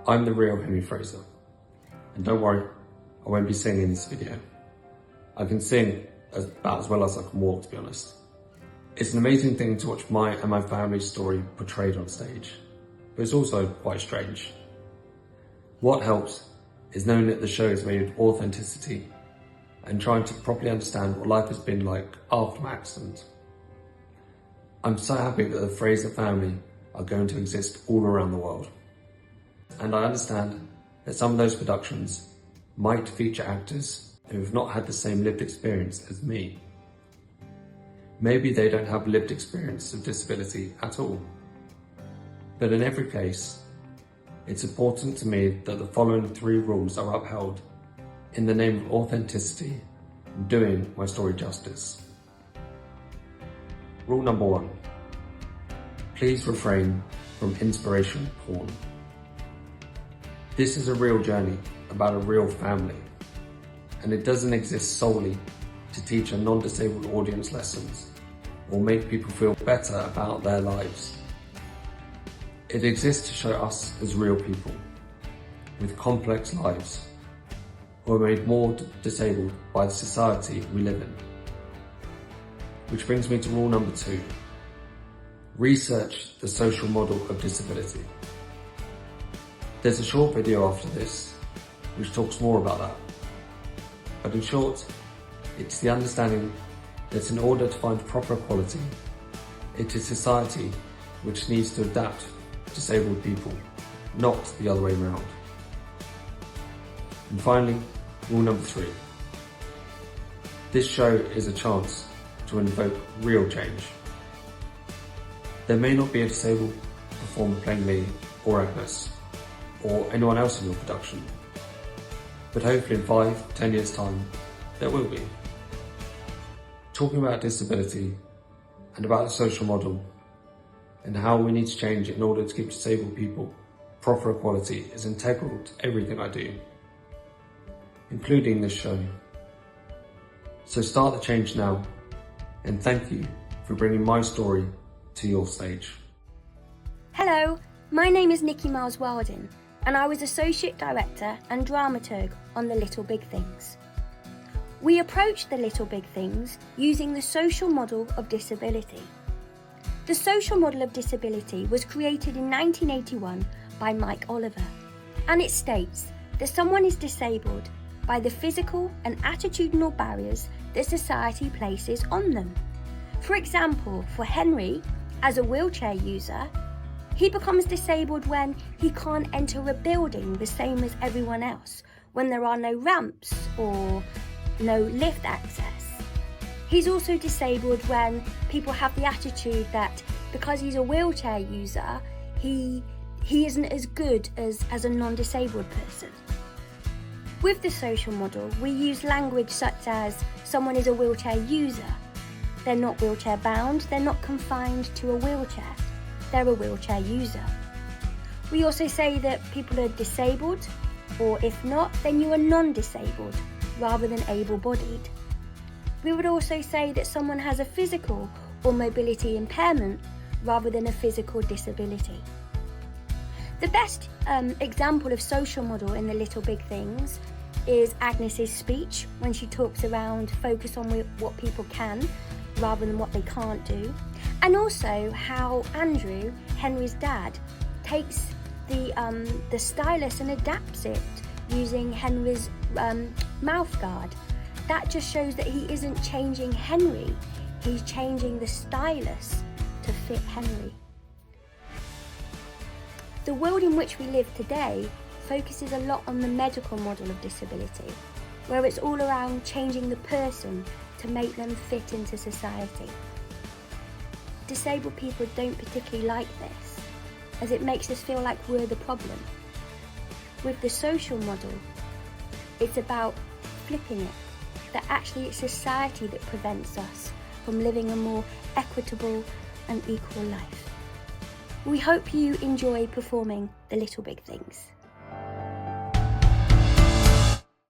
I'm the real Henry Fraser. And don't worry, I won't be singing in this video. I can sing about as well as I can walk, to be honest. It's an amazing thing to watch my and my family's story portrayed on stage, but it's also quite strange. What helps is knowing that the show is made with authenticity and trying to properly understand what life has been like after my accident. I'm so happy that the Fraser family are going to exist all around the world. And I understand that some of those productions might feature actors who have not had the same lived experience as me. Maybe they don't have lived experience of disability at all. But in every case, it's important to me that the following 3 rules are upheld in the name of authenticity and doing my story justice. Rule number 1. Please refrain from inspiration porn. This is a real journey about a real family, and it doesn't exist solely to teach a non-disabled audience lessons or make people feel better about their lives. It exists to show us as real people with complex lives who are made more disabled by the society we live in. Which brings me to rule number 2. Research the social model of disability. There's a short video after this which talks more about that. But in short, it's the understanding that in order to find proper equality, it is society which needs to adapt disabled people, not the other way around. And finally, rule number 3. This show is a chance to invoke real change. There may not be a disabled performer playing me or Agnes, or anyone else in your production, but hopefully in 5-10 years' time, there will be. Talking about disability and about the social model and how we need to change in order to give disabled people proper equality is integral to everything I do, including this show. So start the change now, and thank you for bringing my story to your stage. Hello, my name is Nickie Miles-Wildin, and I was Associate Director and Dramaturg on The Little Big Things. We approached The Little Big Things using the social model of disability. The social model of disability was created in 1981 by Mike Oliver, and it states that someone is disabled by the physical and attitudinal barriers that society places on them. For example, for Henry, as a wheelchair user, he becomes disabled when he can't enter a building the same as everyone else, when there are no ramps or no lift access. He's also disabled when people have the attitude that because he's a wheelchair user, he isn't as good as a non-disabled person. With the social model, we use language such as someone is a wheelchair user. They're not wheelchair bound, they're not confined to a wheelchair. They're a wheelchair user. We also say that people are disabled, or if not, then you are non-disabled rather than able-bodied. We would also say that someone has a physical or mobility impairment rather than a physical disability. The best example of social model in The Little Big Things is Agnes's speech when she talks around focus on what people can rather than what they can't do. And also how Andrew, Henry's dad, takes the stylus and adapts it using Henry's mouth guard. That just shows that he isn't changing Henry, he's changing the stylus to fit Henry. The world in which we live today focuses a lot on the medical model of disability, where it's all around changing the person to make them fit into society. Disabled people don't particularly like this, as it makes us feel like we're the problem. With the social model, it's about flipping it, that actually it's society that prevents us from living a more equitable and equal life. We hope you enjoy performing The Little Big Things.